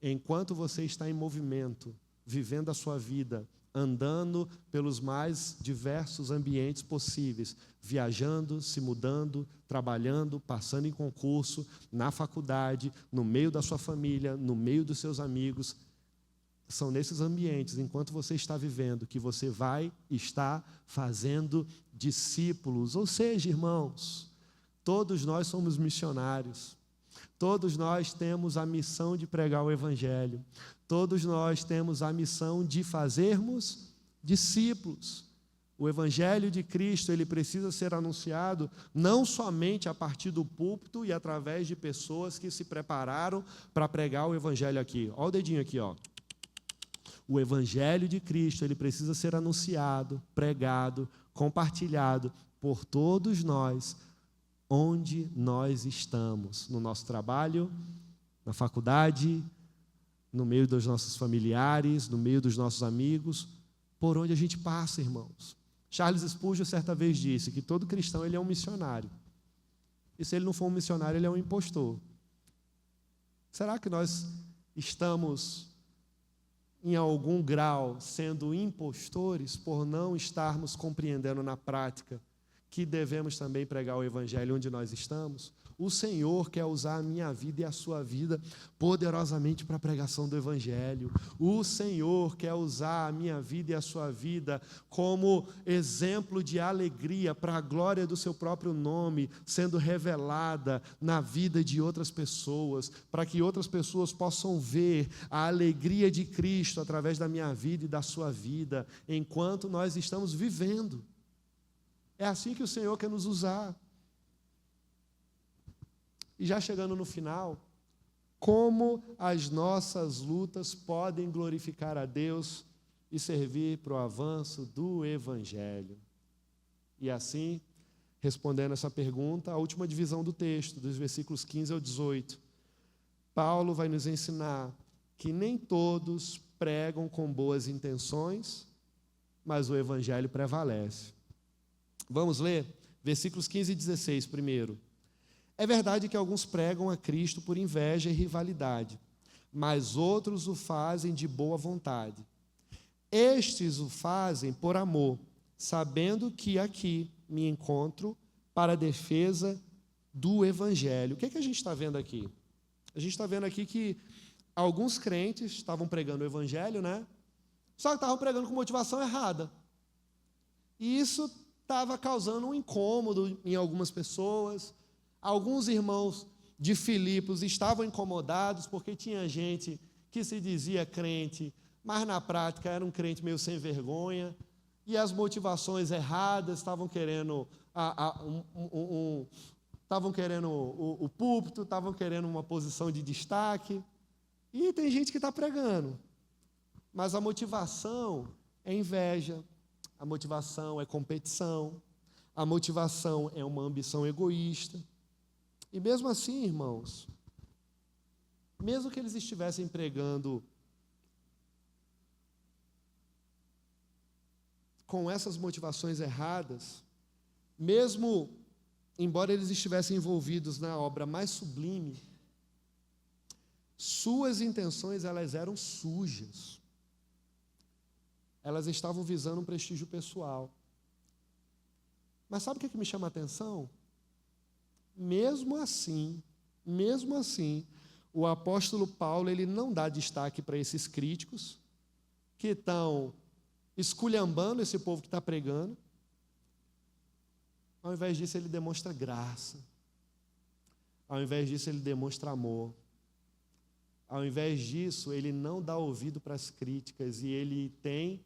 S1: enquanto você está em movimento, vivendo a sua vida, andando pelos mais diversos ambientes possíveis, viajando, se mudando, trabalhando, passando em concurso, na faculdade, no meio da sua família, no meio dos seus amigos. São nesses ambientes, enquanto você está vivendo, que você vai estar fazendo discípulos. Ou seja, irmãos, todos nós somos missionários. Todos nós temos a missão de pregar o Evangelho. Todos nós temos a missão de fazermos discípulos. O Evangelho de Cristo, ele precisa ser anunciado não somente a partir do púlpito e através de pessoas que se prepararam para pregar o Evangelho aqui. Olha o dedinho aqui, ó. O Evangelho de Cristo, ele precisa ser anunciado, pregado, compartilhado por todos nós, onde nós estamos, no nosso trabalho, na faculdade, no meio dos nossos familiares, no meio dos nossos amigos, por onde a gente passa, irmãos. Charles Spurgeon certa vez disse que todo cristão ele é um missionário. E se ele não for um missionário, ele é um impostor. Será que nós estamos, em algum grau, sendo impostores por não estarmos compreendendo na prática que devemos também pregar o Evangelho onde nós estamos? O Senhor quer usar a minha vida e a sua vida poderosamente para a pregação do Evangelho. O Senhor quer usar a minha vida e a sua vida como exemplo de alegria para a glória do seu próprio nome, sendo revelada na vida de outras pessoas, para que outras pessoas possam ver a alegria de Cristo através da minha vida e da sua vida, enquanto nós estamos vivendo. É assim que o Senhor quer nos usar. E já chegando no final, como as nossas lutas podem glorificar a Deus e servir para o avanço do Evangelho? E assim, respondendo essa pergunta, a última divisão do texto, dos versículos 15 ao 18, Paulo vai nos ensinar que nem todos pregam com boas intenções, mas o Evangelho prevalece. Vamos ler? Versículos 15 e 16 primeiro. É verdade que alguns pregam a Cristo por inveja e rivalidade, mas outros o fazem de boa vontade. Estes o fazem por amor, sabendo que aqui me encontro para a defesa do Evangelho. O que é que a gente está vendo aqui? A gente está vendo aqui que alguns crentes estavam pregando o Evangelho, né? Só que estavam pregando com motivação errada. E isso estava causando um incômodo em algumas pessoas. Alguns irmãos de Filipos estavam incomodados porque tinha gente que se dizia crente, mas na prática era um crente meio sem vergonha, e as motivações erradas estavam querendo o púlpito, estavam querendo uma posição de destaque, e tem gente que está pregando, mas a motivação é inveja, a motivação é competição, a motivação é uma ambição egoísta. E mesmo assim, irmãos, mesmo que eles estivessem pregando com essas motivações erradas, mesmo embora eles estivessem envolvidos na obra mais sublime, suas intenções elas eram sujas. Elas estavam visando um prestígio pessoal. Mas sabe o que me chama a atenção? Mesmo assim, o apóstolo Paulo ele não dá destaque para esses críticos que estão esculhambando esse povo que está pregando. Ao invés disso, ele demonstra graça. Ao invés disso, ele demonstra amor. Ao invés disso, ele não dá ouvido para as críticas e ele tem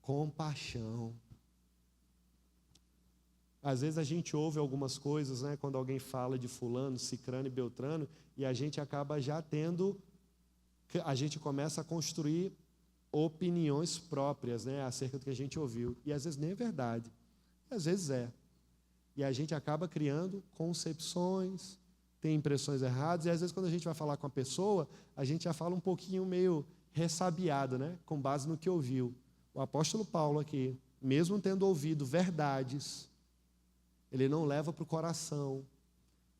S1: compaixão. Às vezes a gente ouve algumas coisas, né, quando alguém fala de fulano, cicrano e beltrano, e a gente acaba já a gente começa a construir opiniões próprias, né, acerca do que a gente ouviu. E às vezes nem é verdade, às vezes é. E a gente acaba criando concepções, tem impressões erradas, e às vezes quando a gente vai falar com a pessoa, a gente já fala um pouquinho meio ressabiado, né, com base no que ouviu. O apóstolo Paulo aqui, mesmo tendo ouvido verdades, ele não leva para o coração,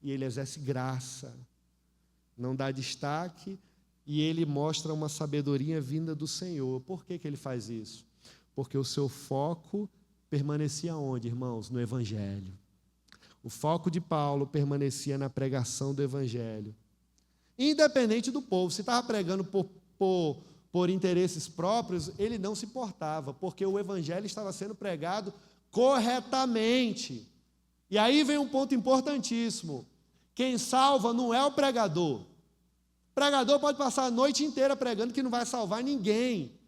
S1: e ele exerce graça, não dá destaque, e ele mostra uma sabedoria vinda do Senhor. Por que ele faz isso? Porque o seu foco permanecia onde, irmãos? No Evangelho. O foco de Paulo permanecia na pregação do Evangelho. Independente do povo, se estava pregando por interesses próprios, ele não se importava, porque o Evangelho estava sendo pregado corretamente. E aí vem um ponto importantíssimo. Quem salva não é o pregador. O pregador pode passar a noite inteira pregando que não vai salvar ninguém.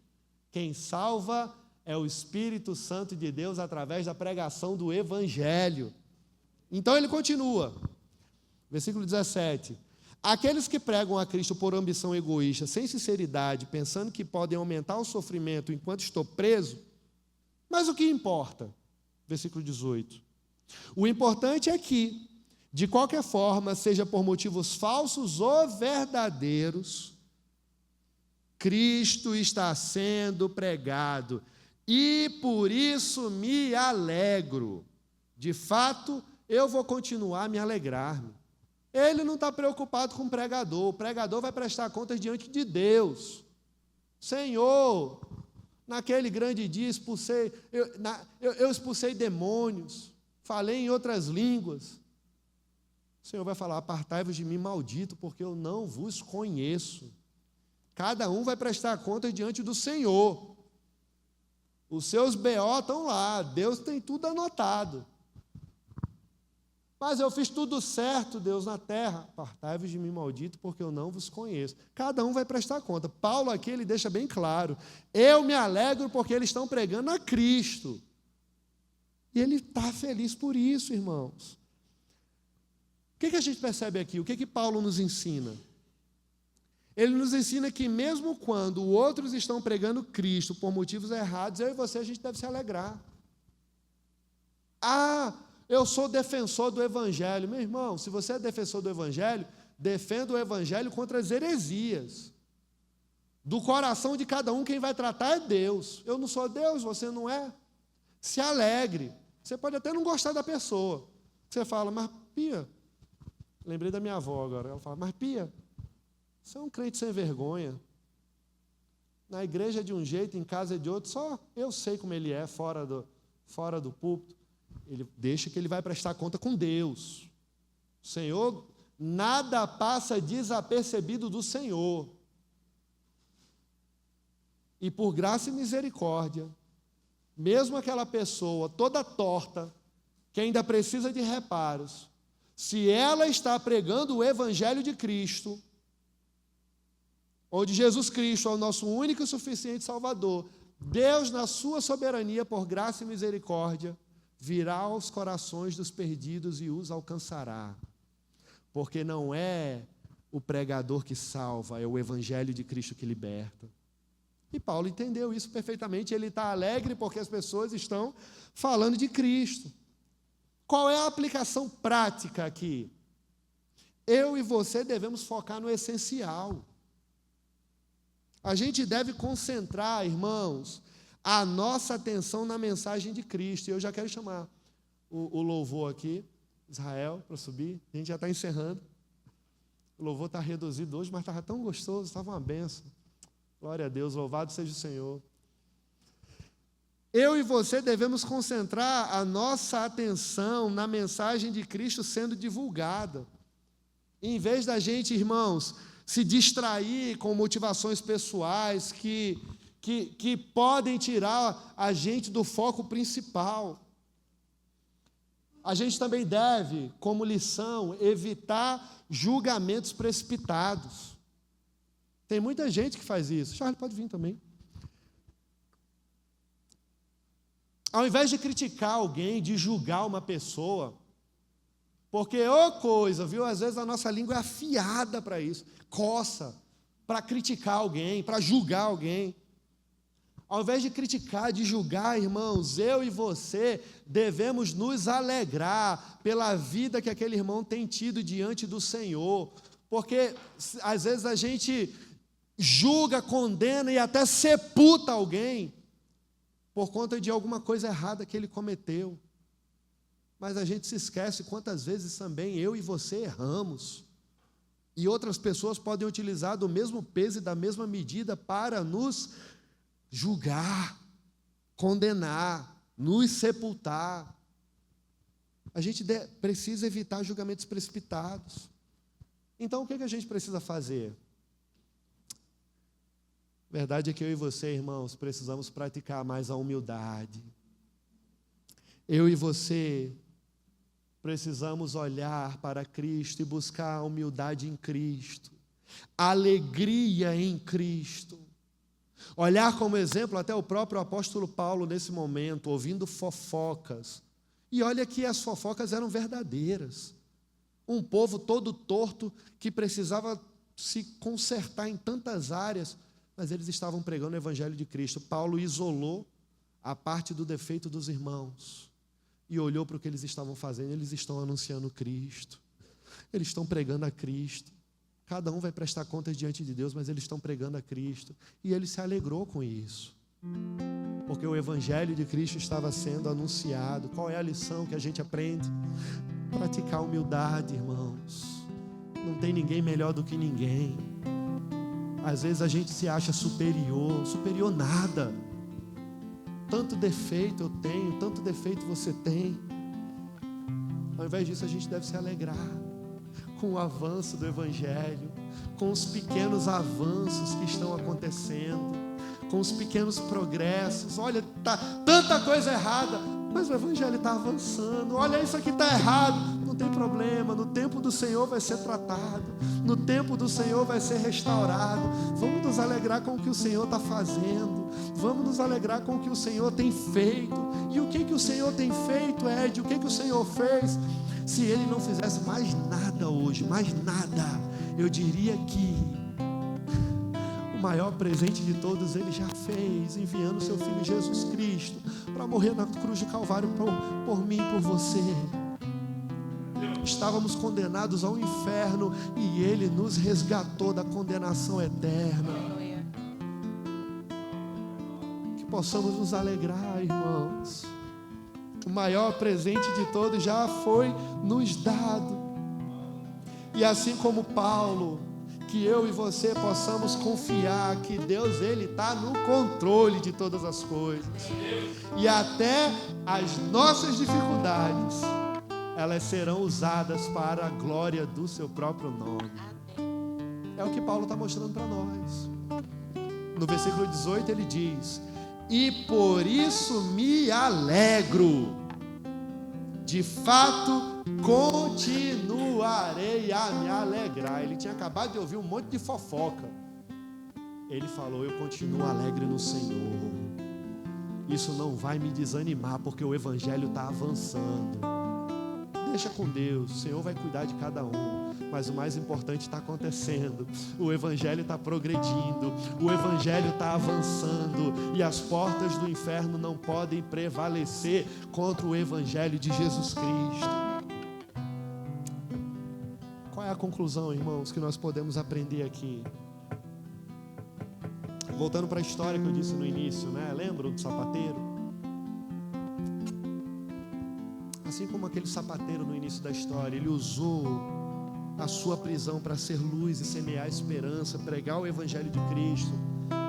S1: Quem salva é o Espírito Santo de Deus através da pregação do Evangelho. Então ele continua, versículo 17. Aqueles que pregam a Cristo por ambição egoísta, sem sinceridade, pensando que podem aumentar o sofrimento enquanto estou preso, mas o que importa? Versículo 18. O importante é que, de qualquer forma, seja por motivos falsos ou verdadeiros, Cristo está sendo pregado, e por isso me alegro. De fato, eu vou continuar a me alegrar-me. Ele não está preocupado com o pregador vai prestar contas diante de Deus. Senhor, naquele grande dia eu expulsei demônios, falei em outras línguas. O Senhor vai falar, apartai-vos de mim, maldito, porque eu não vos conheço. Cada um vai prestar contas diante do Senhor. Os seus BO estão lá, Deus tem tudo anotado. Mas eu fiz tudo certo, Deus, na terra. Apartai-vos de mim, maldito, porque eu não vos conheço. Cada um vai prestar conta. Paulo aqui, ele deixa bem claro. Eu me alegro porque eles estão pregando a Cristo. E ele está feliz por isso, irmãos. O que a gente percebe aqui? O que Paulo nos ensina? Ele nos ensina que mesmo quando outros estão pregando Cristo por motivos errados, eu e você, a gente deve se alegrar. Eu sou defensor do Evangelho. Meu irmão, se você é defensor do Evangelho, defenda o Evangelho contra as heresias. Do coração de cada um, quem vai tratar é Deus. Eu não sou Deus, você não é. Se alegre. Você pode até não gostar da pessoa. Você fala, mas Pia, lembrei da minha avó agora. Ela fala, mas Pia, você é um crente sem vergonha. Na igreja é de um jeito, em casa é de outro. Só eu sei como ele é fora do púlpito. Ele deixa que ele vai prestar conta com Deus. O Senhor, nada passa desapercebido do Senhor. E por graça e misericórdia, mesmo aquela pessoa toda torta, que ainda precisa de reparos, se ela está pregando o Evangelho de Cristo, onde Jesus Cristo é o nosso único e suficiente Salvador, Deus, na sua soberania, por graça e misericórdia, virá aos corações dos perdidos e os alcançará. Porque não é o pregador que salva, é o Evangelho de Cristo que liberta. E Paulo entendeu isso perfeitamente. Ele está alegre porque as pessoas estão falando de Cristo. Qual é a aplicação prática aqui? Eu e você devemos focar no essencial. A gente deve concentrar, irmãos, a nossa atenção na mensagem de Cristo. E eu já quero chamar o louvor aqui, Israel, para subir. A gente já está encerrando. O louvor está reduzido hoje, mas estava tão gostoso, estava uma benção. Glória a Deus, louvado seja o Senhor. Eu e você devemos concentrar a nossa atenção na mensagem de Cristo sendo divulgada. Em vez da gente, irmãos, se distrair com motivações pessoais que podem tirar a gente do foco principal. A gente também deve, como lição, evitar julgamentos precipitados. Tem muita gente que faz isso. Charles, pode vir também. Ao invés de criticar alguém, de julgar uma pessoa, porque, coisa, viu? Às vezes a nossa língua é afiada para isso, coça, para criticar alguém, para julgar alguém. Ao invés de criticar, de julgar, irmãos, eu e você devemos nos alegrar pela vida que aquele irmão tem tido diante do Senhor, porque às vezes a gente julga, condena e até sepulta alguém por conta de alguma coisa errada que ele cometeu. Mas a gente se esquece quantas vezes também eu e você erramos. E outras pessoas podem utilizar do mesmo peso e da mesma medida para nos julgar, condenar, nos sepultar. A gente precisa evitar julgamentos precipitados. Então, o que a gente precisa fazer? A verdade é que eu e você, irmãos, precisamos praticar mais a humildade. Eu e você precisamos olhar para Cristo e buscar a humildade em Cristo, a alegria em Cristo. Olhar como exemplo até o próprio apóstolo Paulo nesse momento, ouvindo fofocas. E olha que as fofocas eram verdadeiras. Um povo todo torto que precisava se consertar em tantas áreas, mas eles estavam pregando o evangelho de Cristo. Paulo isolou a parte do defeito dos irmãos e olhou para o que eles estavam fazendo. Eles estão anunciando Cristo, eles estão pregando a Cristo. Cada um vai prestar contas diante de Deus, mas eles estão pregando a Cristo. E ele se alegrou com isso, porque o evangelho de Cristo estava sendo anunciado. Qual é a lição que a gente aprende? Praticar a humildade, irmãos. Não tem ninguém melhor do que ninguém. Às vezes a gente se acha superior nada. Tanto defeito eu tenho, tanto defeito você tem. Ao invés disso, a gente deve se alegrar com o avanço do evangelho, com os pequenos avanços que estão acontecendo, com os pequenos progressos. Olha, tá tanta coisa errada, mas o evangelho está avançando. Olha, isso aqui está errado, não tem problema, no tempo do Senhor vai ser tratado, no tempo do Senhor vai ser restaurado. Vamos nos alegrar com o que o Senhor está fazendo, vamos nos alegrar com o que o Senhor tem feito. E o que o Senhor tem feito, Ed? O que o Senhor fez? Se Ele não fizesse mais nada hoje, mais nada, eu diria que o maior presente de todos Ele já fez, enviando o seu Filho Jesus Cristo para morrer na cruz de Calvário por mim e por você. Estávamos condenados ao inferno e Ele nos resgatou da condenação eterna. Que possamos nos alegrar, irmãos. O maior presente de todos já foi nos dado. E assim como Paulo, que eu e você possamos confiar que Deus, Ele está no controle de todas as coisas. E até as nossas dificuldades, elas serão usadas para a glória do seu próprio nome. É o que Paulo está mostrando para nós. No versículo 18 ele diz: e por isso me alegro, de fato continuarei a me alegrar. Ele tinha acabado de ouvir um monte de fofoca. Ele falou: eu continuo alegre no Senhor. Isso não vai me desanimar, porque o evangelho está avançando. Deixa com Deus, o Senhor vai cuidar de cada um. Mas o mais importante está acontecendo. O evangelho está progredindo, o evangelho está avançando, e as portas do inferno não podem prevalecer contra o evangelho de Jesus Cristo. Qual é a conclusão, irmãos, que nós podemos aprender aqui? Voltando para a história que eu disse no início, né? Lembram do sapateiro? Assim como aquele sapateiro no início da história, ele usou a sua prisão para ser luz e semear esperança, pregar o evangelho de Cristo.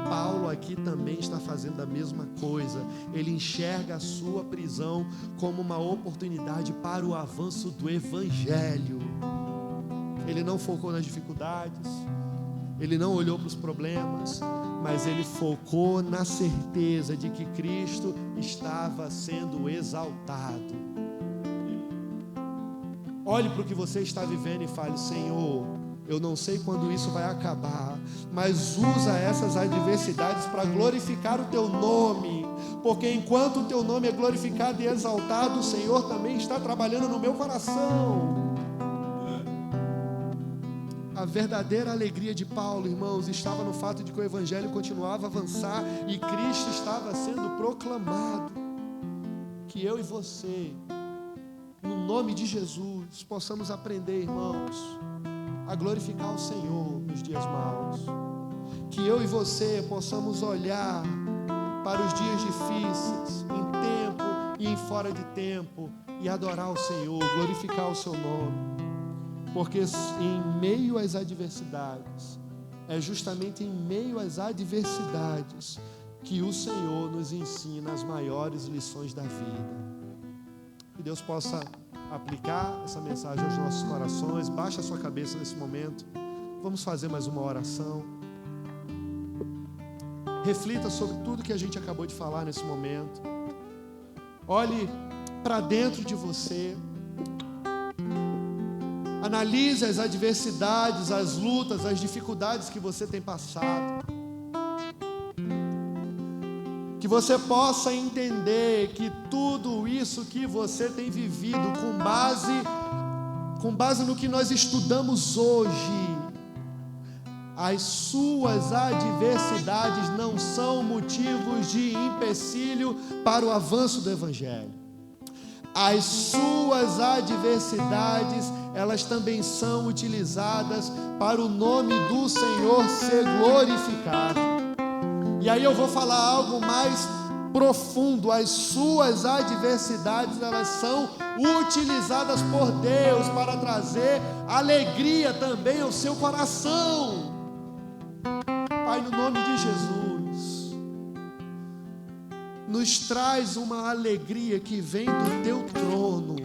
S1: Paulo aqui também está fazendo a mesma coisa. Ele enxerga a sua prisão como uma oportunidade para o avanço do evangelho. Ele não focou nas dificuldades, ele não olhou para os problemas, mas ele focou na certeza de que Cristo estava sendo exaltado. Olhe para o que você está vivendo e fale: Senhor, eu não sei quando isso vai acabar, mas usa essas adversidades para glorificar o Teu nome, porque enquanto o Teu nome é glorificado e exaltado, o Senhor também está trabalhando no meu coração. A verdadeira alegria de Paulo, irmãos, estava no fato de que o evangelho continuava a avançar e Cristo estava sendo proclamado. Que eu e você, no nome de Jesus, possamos aprender, irmãos, a glorificar o Senhor nos dias maus. Que eu e você possamos olhar para os dias difíceis, em tempo e em fora de tempo, e adorar o Senhor, glorificar o seu nome. Porque em meio às adversidades, é justamente em meio às adversidades que o Senhor nos ensina as maiores lições da vida. Que Deus possa aplicar essa mensagem aos nossos corações. Baixa a sua cabeça nesse momento. Vamos fazer mais uma oração. Reflita sobre tudo que a gente acabou de falar nesse momento. Olhe para dentro de você. Analise as adversidades, as lutas, as dificuldades que você tem passado. Que você possa entender que tudo isso que você tem vivido com base no que nós estudamos hoje, as suas adversidades não são motivos de empecilho para o avanço do Evangelho. As suas adversidades, elas também são utilizadas para o nome do Senhor ser glorificado. E aí eu vou falar algo mais profundo. As suas adversidades, elas são utilizadas por Deus para trazer alegria também ao seu coração. Pai, no nome de Jesus, nos traz uma alegria que vem do Teu trono.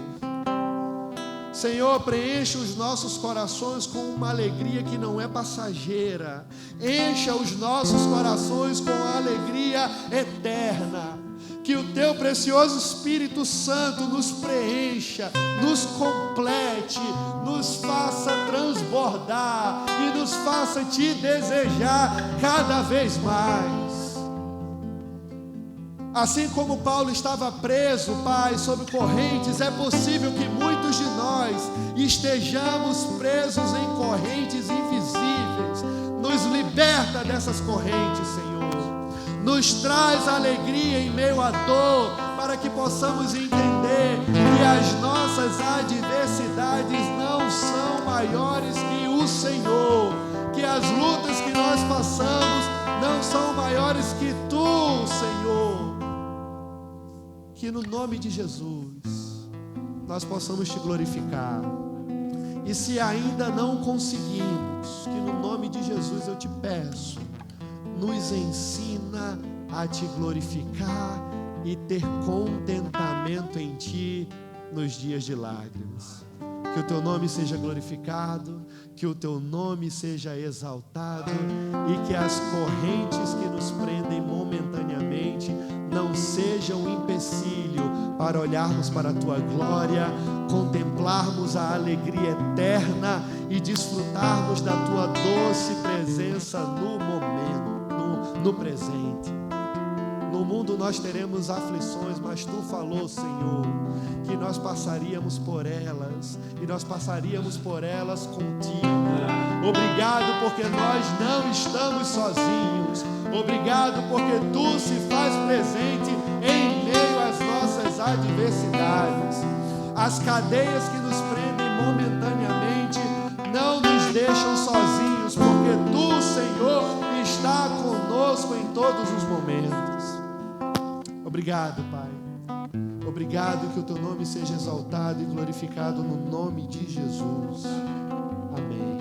S1: Senhor, preencha os nossos corações com uma alegria que não é passageira. Encha os nossos corações com a alegria eterna. Que o Teu precioso Espírito Santo nos preencha, nos complete, nos faça transbordar e nos faça Te desejar cada vez mais. Assim como Paulo estava preso, Pai, sob correntes, é possível que muitos de nós estejamos presos em correntes invisíveis. Nos liberta dessas correntes, Senhor. Nos traz alegria em meio à dor, para que possamos entender que as nossas adversidades não são maiores que o Senhor, que as lutas que nós passamos não são maiores que Tu, Senhor. Que no nome de Jesus nós possamos Te glorificar. E se ainda não conseguimos, que no nome de Jesus eu Te peço, nos ensina a Te glorificar e ter contentamento em Ti nos dias de lágrimas. Que o Teu nome seja glorificado, que o Teu nome seja exaltado e que as correntes que nos prendem momentaneamente não sejam um empecilho para olharmos para a Tua glória, contemplarmos a alegria eterna e desfrutarmos da Tua doce presença no momento, no presente. No mundo nós teremos aflições, mas Tu falou, Senhor, que nós passaríamos por elas, e nós passaríamos por elas contigo. Obrigado porque nós não estamos sozinhos. Obrigado porque Tu se faz presente em meio às nossas adversidades. As cadeias que nos prendem momentaneamente não nos deixam sozinhos, porque Tu, Senhor, está conosco em todos os momentos. Obrigado, Pai. Obrigado, que o Teu nome seja exaltado e glorificado no nome de Jesus. Amém.